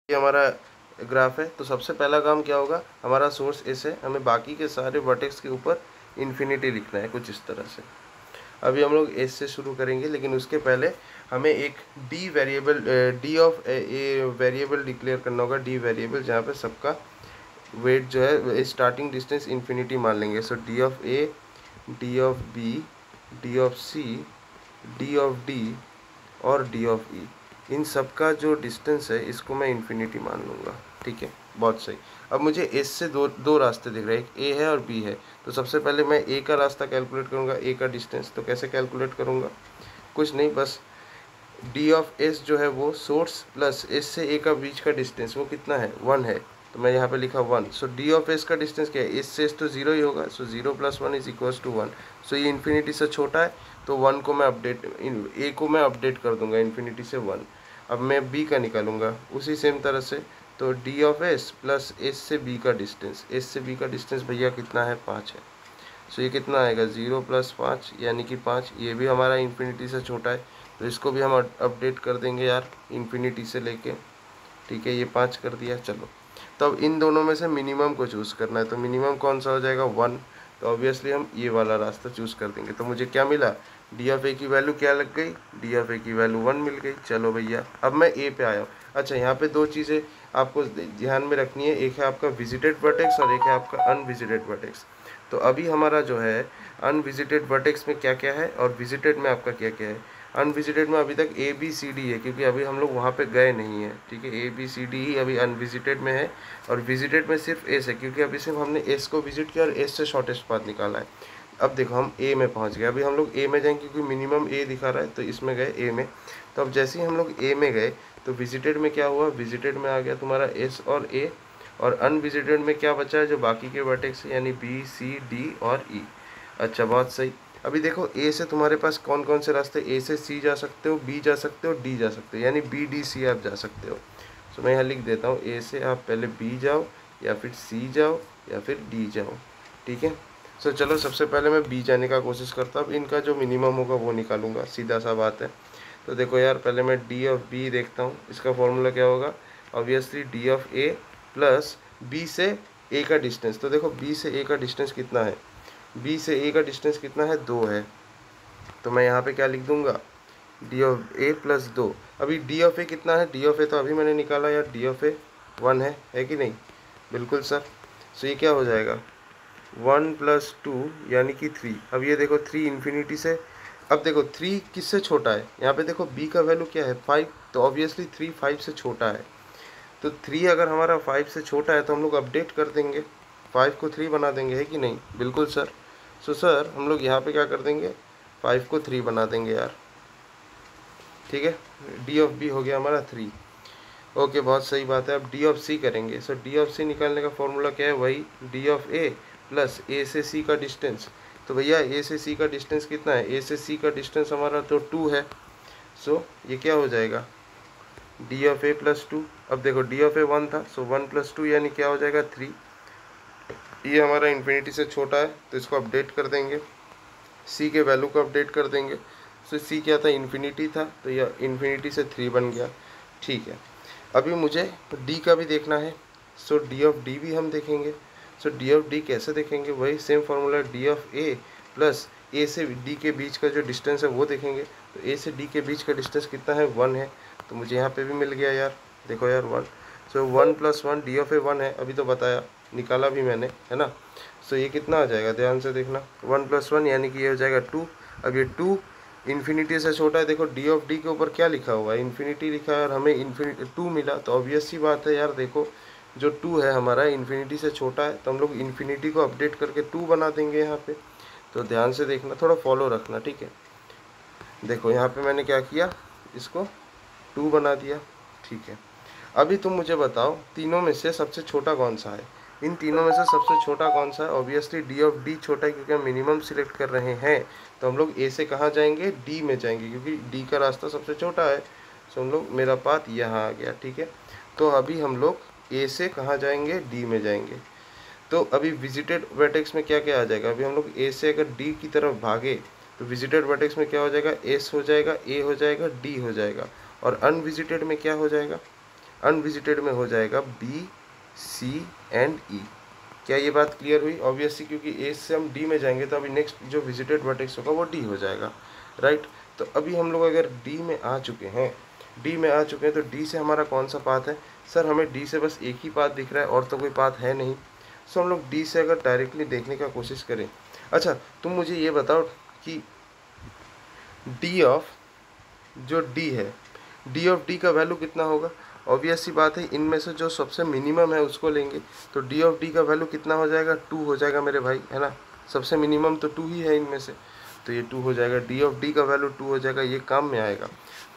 ये हमारा ग्राफ है। तो सबसे पहला काम क्या होगा, हमारा सोर्स एस है, हमें बाकी के सारे वर्टेक्स के ऊपर इन्फिनिटी लिखना है कुछ इस तरह से। अभी हम लोग एस से शुरू करेंगे, लेकिन उसके पहले हमें एक D variable D of a variable declare करना होगा, डी वेरिएबल जहाँ पे सबका वेट जो है स्टार्टिंग डिस्टेंस इन्फिनिटी मान लेंगे। So D of A, D of B, D of C, D of D और डी ऑफ ई, इन सब का जो डिस्टेंस है इसको मैं इन्फिनिटी मान लूँगा। ठीक है, बहुत सही। अब मुझे एस से दो रास्ते दिख रहे हैं, एक ए है और बी है। तो सबसे पहले मैं ए का रास्ता कैलकुलेट करूँगा, ए का डिस्टेंस। तो कैसे कैलकुलेट करूँगा, कुछ नहीं, बस डी ऑफ एस जो है वो सोर्स प्लस एस से ए का बीच का डिस्टेंस वो कितना है, 1 है। तो मैं यहाँ पे लिखा 1। सो डी ऑफ एस का डिस्टेंस क्या है, एस से एस तो 0 ही होगा। सो 0 + 1 इज इक्वल्स टू 1। सो ये इन्फिनिटी से छोटा है, तो 1 को मैं ए को मैं अपडेट कर दूंगा इन्फिनिटी से 1। अब मैं बी का निकालूंगा उसी सेम तरह से। तो D of S plus S से बी का डिस्टेंस, एस से बी का डिस्टेंस भैया कितना है, 5 है। सो ये कितना आएगा, 0 + 5 यानी कि 5। ये भी हमारा इन्फिनिटी से छोटा है, तो इसको भी हम अपडेट कर देंगे यार इन्फिनिटी से लेके। ठीक है, ये 5 कर दिया। चलो, तो अब इन दोनों में से मिनिमम को चूज़ करना है। तो मिनिमम कौन सा हो जाएगा, 1। तो ऑब्वियसली हम ये वाला रास्ता चूज़ कर देंगे। तो मुझे क्या मिला, डी ऑफ ए की वैल्यू क्या लग गई, डी ऑफ ए की वैल्यू 1 मिल गई। चलो भैया, अब मैं ए पे आया हूँ। अच्छा, यहाँ पे दो चीज़ें आपको ध्यान में रखनी है, एक है आपका विजिटेड वर्टेक्स और एक है आपका अनविजिटेड वर्टेक्स। तो अभी हमारा जो है अनविजिटेड वर्टेक्स में क्या क्या है और विजिटेड में आपका क्या क्या है। अनविजिटेड में अभी तक ए बी सी डी है, क्योंकि अभी हम लोग वहाँ पे गए नहीं हैं। ठीक है, ए बी सी डी ही अभी अनविजिटेड में है, और विजिटेड में सिर्फ एस है, क्योंकि अभी सिर्फ हमने एस को विजिट किया और एस से शॉर्टेस्ट पाथ निकाला है। अब देखो, हम ए में पहुँच गए। अभी हम लोग ए में जाएंगे क्योंकि मिनिमम ए दिखा रहा है, तो इसमें गए ए में। तो अब जैसे ही हम लोग ए में गए तो विजिटेड में क्या हुआ, विजिटेड में आ गया तुम्हारा एस और ए, और अनविजिटेड में क्या बचा है, जो बाकी के वर्टेक्स है, यानी बी सी डी और ई। अच्छा, बहुत सही। अभी देखो, ए से तुम्हारे पास कौन कौन से रास्ते, ए से सी जा सकते हो, बी जा सकते हो, डी जा सकते हो, यानी बी डी सी आप जा सकते हो। तो मैं यहाँ लिख देता हूँ, ए से आप पहले बी जाओ, या फिर सी जाओ, या फिर डी जाओ। ठीक है, सो चलो, सबसे पहले मैं बी जाने का कोशिश करता हूँ। अब इनका जो मिनिमम होगा वो निकालूंगा, सीधा सा बात है। तो देखो यार, पहले मैं डी ऑफ बी देखता हूँ, इसका फॉर्मूला क्या होगा, obviously D of A plus B से ए का डिस्टेंस। तो देखो, बी से ए का डिस्टेंस कितना है, बी से ए का डिस्टेंस कितना है, 2 है। तो मैं यहाँ पे क्या लिख दूंगा, डी ऑफ ए प्लस 2। अभी डी ऑफ ए कितना है, डी ऑफ ए तो अभी मैंने निकाला यार, डी ऑफ ए 1 है कि नहीं, बिल्कुल सर। सो ये क्या हो जाएगा, 1 + 2 यानी कि 3। अब ये देखो, 3 इन्फिनिटी से, अब देखो 3 किससे छोटा है, यहाँ पे देखो बी का वैल्यू क्या है, 5। तो ऑब्वियसली 3 5 से छोटा है। तो 3 अगर हमारा 5 से छोटा है तो हम लोग अपडेट कर देंगे, 5 को 3 बना देंगे, है कि नहीं, बिल्कुल सर। सो सर, हम लोग यहाँ पे क्या कर देंगे, 5 को 3 बना देंगे यार। ठीक है, डी ऑफ बी हो गया हमारा 3। ओके, बहुत सही बात है। अब डी ऑफ सी करेंगे। सो डी ऑफ सी निकालने का फॉर्मूला क्या है, वही D of A plus A से सी का डिस्टेंस। तो भैया, ए से सी का डिस्टेंस कितना है, ए से सी का डिस्टेंस हमारा तो 2 है। सो ये क्या हो जाएगा, डी ऑफ ए प्लस 2। अब देखो, डी ऑफ ए 1 था, सो 1 + 2 यानी क्या हो जाएगा, 3। ये हमारा इन्फिनिटी से छोटा है, तो इसको अपडेट कर देंगे, सी के वैल्यू को अपडेट कर देंगे। सो सी क्या था, इन्फिनिटी था, तो यह इन्फिनिटी से 3 बन गया। ठीक है, अभी मुझे डी का भी देखना है। सो डी ऑफ डी भी हम देखेंगे। सो डी ऑफ डी कैसे देखेंगे, वही same formula, D of A plus A से डी के बीच का जो डिस्टेंस है वो देखेंगे। तो ए से डी के बीच का डिस्टेंस कितना है, 1 है। तो मुझे यहाँ पे भी मिल गया यार, देखो यार 1। सो 1 + 1, डी ऑफ ए 1 है, अभी तो बताया, निकाला भी मैंने, है ना। सो ये कितना आ जाएगा, ध्यान से देखना, 1 + 1 यानी कि ये हो जाएगा 2। अब ये 2 इन्फिनिटी से छोटा है। देखो, डी ऑफ डी के ऊपर क्या लिखा हुआ है, इन्फिनिटी लिखा है, और हमें इन्फिनिटी 2 मिला। तो ऑब्वियस सी बात है यार, देखो जो 2 है हमारा इन्फिनिटी से छोटा है, तो हम लोग इन्फिनिटी को अपडेट करके 2 बना देंगे यहाँ पे। तो ध्यान से देखना, थोड़ा फॉलो रखना, ठीक है। देखो यहाँ पे मैंने क्या किया, इसको 2 बना दिया। ठीक है, अभी तुम मुझे बताओ, तीनों में से सबसे छोटा कौन सा है, इन तीनों में से सबसे छोटा कौन सा है। ऑब्वियसली डी ऑफ डी छोटा है, क्योंकि हम मिनिमम सिलेक्ट कर रहे हैं। तो हम लोग ए से कहाँ जाएंगे, डी में जाएंगे, क्योंकि डी का रास्ता सबसे छोटा है। सो हम लोग, मेरा पाथ यहाँ आ गया। ठीक है, तो अभी हम लोग ए से कहाँ जाएंगे, डी में जाएंगे। तो अभी विजिटेड वर्टेक्स में क्या क्या आ जाएगा, अभी हम लोग ए से अगर डी की तरफ भागे तो विजिटेड वर्टेक्स में क्या हो जाएगा, एस हो जाएगा, ए हो जाएगा, डी हो जाएगा। और अनविजिटेड में क्या हो जाएगा, अनविजिटेड में हो जाएगा बी, सी एंड ई। क्या ये बात क्लियर हुई? ऑब्वियसली क्योंकि ए से हम डी में जाएंगे तो अभी नेक्स्ट जो विजिटेड वर्टेक्स होगा वो डी हो जाएगा, राइट। तो अभी हम लोग अगर डी में आ चुके हैं, तो डी से हमारा कौन सा पाथ है? सर हमें डी से बस एक ही पाथ दिख रहा है और तो कोई पाथ है नहीं। सो हम लोग डी से अगर डायरेक्टली देखने का कोशिश करें, अच्छा तुम मुझे ये बताओ कि डी ऑफ जो डी है, डी ऑफ डी का वैल्यू कितना होगा? ऑब्वियस सी बात है, इनमें से जो सबसे मिनिमम है उसको लेंगे, तो डी ऑफ डी का वैल्यू कितना हो जाएगा? 2 हो जाएगा मेरे भाई, है ना। सबसे मिनिमम तो 2 ही है इनमें से, तो ये 2 हो जाएगा। डी ऑफ डी का वैल्यू 2 हो जाएगा, ये काम में आएगा।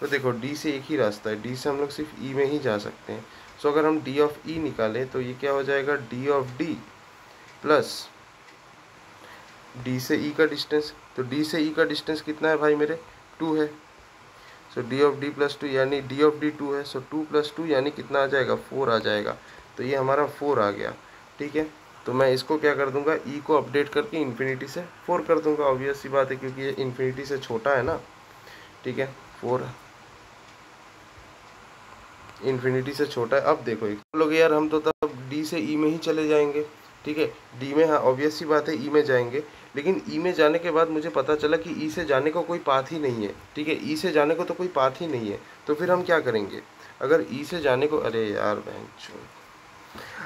तो देखो डी से एक ही रास्ता है, डी से हम लोग सिर्फ ई में ही जा सकते हैं। सो अगर हम डी ऑफ ई निकालें तो ये क्या हो जाएगा? D of D plus D से ई का डिस्टेंस। तो डी से ई का डिस्टेंस कितना है भाई मेरे? 2 है। सो डी ऑफ डी प्लस 2 यानी डी ऑफ डी 2 है, सो 2 + 2 यानी कितना आ जाएगा? 4 आ जाएगा। तो ये हमारा 4 आ गया, ठीक है। तो मैं इसको क्या कर दूंगा? ई को अपडेट करके इन्फिनिटी से 4 कर दूंगा। ऑब्वियस सी बात है क्योंकि ये इन्फिनिटी से छोटा है ना, ठीक है। 4 इन्फिनिटी से छोटा है। अब देखो लोग यार हम तो तब डी से ई में ही चले जाएंगे, ठीक है। डी में, हाँ ऑब्वियस सी बात है ई में जाएंगे, लेकिन ई में जाने के बाद मुझे पता चला कि ई से जाने को कोई पाथ ही नहीं है, ठीक है। ई से जाने को तो कोई पाथ ही नहीं है, तो फिर हम क्या करेंगे? अगर ई से जाने को, अरे यार बहन,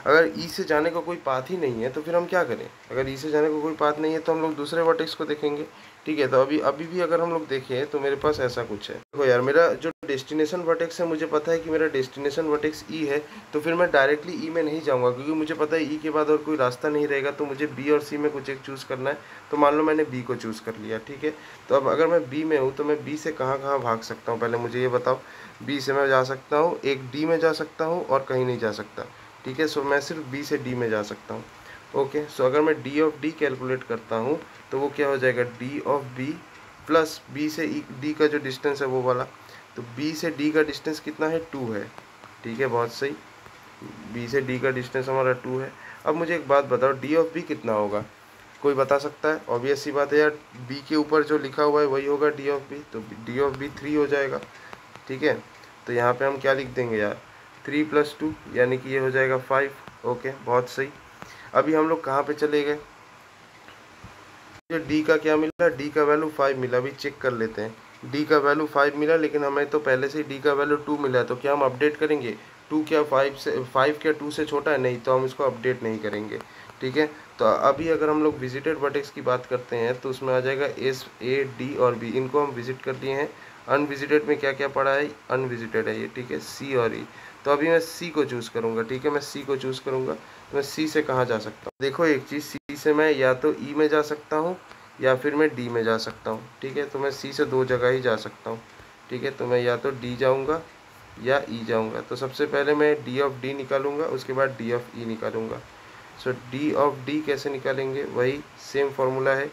अगर ई से जाने को कोई पाथ ही नहीं है तो फिर हम क्या करें? अगर ई से जाने को कोई पाथ नहीं है तो हम लोग दूसरे वर्टेक्स को देखेंगे, ठीक है। तो अभी भी अगर हम लोग देखें तो मेरे पास ऐसा कुछ है। देखो यार, मेरा जो डेस्टिनेशन वर्टेक्स है, मुझे पता है कि मेरा डेस्टिनेशन वर्टेक्स ई है, तो फिर मैं डायरेक्टली ई में नहीं जाऊंगा क्योंकि मुझे पता है ई के बाद और कोई रास्ता नहीं रहेगा। तो मुझे बी और सी में कुछ एक चूज़ करना है। तो मान लो मैंने बी को चूज़ कर लिया, ठीक है। तो अब अगर मैं बी में हूँ तो मैं बी से कहाँ कहाँ भाग सकता हूँ? पहले मुझे ये बताओ। बी से मैं जा सकता हूँ, एक डी में जा सकता हूँ और कहीं नहीं जा सकता, ठीक है। सो मैं सिर्फ बी से डी में जा सकता हूँ, ओके। सो अगर मैं डी ऑफ डी कैलकुलेट करता हूँ तो वो क्या हो जाएगा? D of B plus B से डी का जो डिस्टेंस है वो वाला। तो बी से डी का डिस्टेंस कितना है? 2 है, ठीक है, बहुत सही। बी से डी का डिस्टेंस हमारा 2 है। अब मुझे एक बात बताओ, डी ऑफ बी कितना होगा? कोई बता सकता है? ऑब्वियस सी बात है यार, बी के ऊपर जो लिखा हुआ है वही होगा डी ऑफ बी, तो डी ऑफ बी 3 हो जाएगा, ठीक है। तो यहाँ पे हम क्या लिख देंगे यार? 3 + 2 यानी कि ये हो जाएगा 5, ओके, बहुत सही। अभी हम लोग कहाँ पे चले गए? डी का क्या मिला? डी का वैल्यू 5 मिला। अभी चेक कर लेते हैं। डी का वैल्यू 5 मिला, लेकिन हमें तो पहले से ही डी का वैल्यू 2 मिला है, तो क्या हम अपडेट करेंगे? 2 क्या 5 क्या 2 से छोटा है? नहीं, तो हम इसको अपडेट नहीं करेंगे, ठीक है। तो अभी अगर हम लोग विजिटेड वर्टेक्स की बात करते हैं तो उसमें आ जाएगा एस, ए, डी और बी। इनको हम विजिट कर लिए हैं। अनविजिटेड में क्या क्या पड़ा है? अनविजिटेड है ये, ठीक है, सी और ई। तो अभी मैं सी को चूज़ करूँगा, ठीक है। मैं सी को चूज़ करूँगा, तो मैं सी से कहाँ जा सकता हूँ? देखो एक चीज़, सी से मैं या तो ई में जा सकता हूँ या फिर मैं डी में जा सकता हूँ, ठीक है। तो मैं सी से 2 जगह ही जा सकता हूँ, ठीक है। तो मैं या तो डी जाऊँगा या ई जाऊँगा। तो सबसे पहले मैं डी ऑफ डी निकालूंगा, उसके बाद डी ऑफ ई निकालूंगा। सो डी ऑफ डी कैसे निकालेंगे? वही सेम फॉर्मूला है,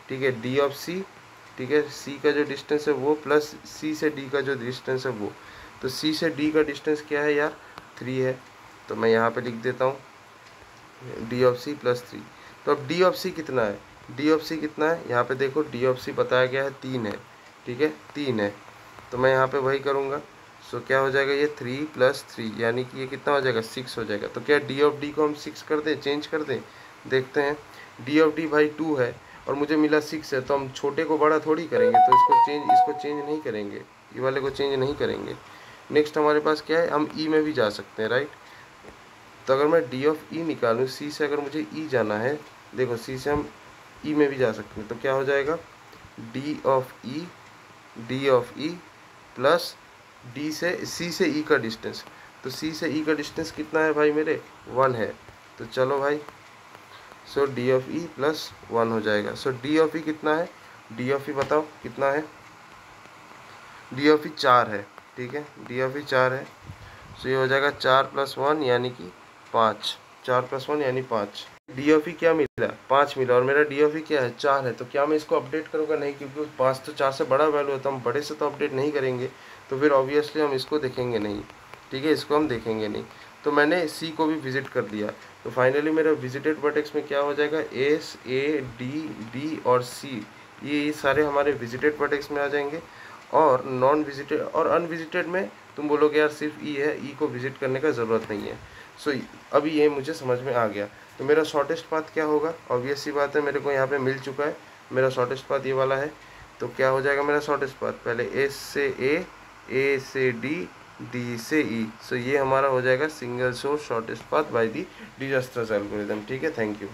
ठीक है। डी ऑफ सी, ठीक है, सी का जो डिस्टेंस है वो प्लस सी से डी का जो डिस्टेंस है वो। तो सी से डी का डिस्टेंस क्या है यार? 3 है। तो मैं यहाँ पे लिख देता हूँ डी ऑफ सी प्लस 3। तो अब डी ऑफ सी कितना है? डी ऑफ सी कितना है? यहाँ पे देखो डी ऑफ सी बताया गया है 3 है, ठीक है, 3 है। तो मैं यहाँ पे वही करूँगा। सो क्या हो जाएगा? ये 3 + 3 यानी कि ये कितना हो जाएगा? 6 हो जाएगा। तो क्या डी ऑफ डी को हम 6 कर दें, चेंज कर दें? देखते हैं। डी ऑफ डी भाई 2 है और मुझे मिला 6 है, तो हम छोटे को बड़ा थोड़ी करेंगे, तो इसको चेंज नहीं करेंगे, ये वाले को चेंज नहीं करेंगे। नेक्स्ट हमारे पास क्या है? हम ई में भी जा सकते हैं, राइट। तो अगर मैं डी ऑफ ई निकालूँ, सी से अगर मुझे ई जाना है, देखो सी से हम ई में भी जा सकते हैं, तो क्या हो जाएगा? D of E plus D से सी से ई का डिस्टेंस। तो सी से ई का डिस्टेंस कितना है भाई मेरे? 1 है। तो चलो भाई, सो डी ऑफ ई प्लस 1 हो जाएगा। सो डी ऑफ ई कितना है? डी ऑफ ई बताओ कितना है? डी ऑफ ई 4 है, ठीक है, डी ऑफ ई 4 है। सो ये हो जाएगा 4 + 1 यानी कि 5, 4 + 1 यानी 5। डी ऑफ ई क्या मिला? 5 मिला, और मेरा डी ऑफ ई क्या है? 4 है। तो क्या मैं इसको अपडेट करूँगा? नहीं, क्योंकि 5 तो 4 से बड़ा वैल्यू है, तो हम बड़े से तो अपडेट नहीं करेंगे। तो फिर ऑब्वियसली हम इसको देखेंगे नहीं, ठीक है, इसको हम देखेंगे नहीं। तो मैंने सी को भी विजिट कर लिया। तो फाइनली मेरा विजिटेड वर्टेक्स में क्या हो जाएगा? एस, ए, डी, बी और सी, ये सारे हमारे विजिटेड वर्टेक्स में आ जाएंगे। और नॉन विजिटेड और अनविजिटेड में तुम बोलोगे यार सिर्फ ई है, ई को विजिट करने का ज़रूरत नहीं है। सो अभी ये मुझे समझ में आ गया। तो मेरा शॉर्टेस्ट पाथ क्या होगा, ऑब्वियस सी बात है, मेरे को यहाँ पे मिल चुका है, मेरा शॉर्टेस्ट पाथ ये वाला है। तो क्या हो जाएगा मेरा शॉर्टेस्ट पाथ, पहले एस से ए से डी, डी से ई। सो ये हमारा हो जाएगा single source shortest path by the Dijkstra's algorithm. ठीक है, थैंक यू।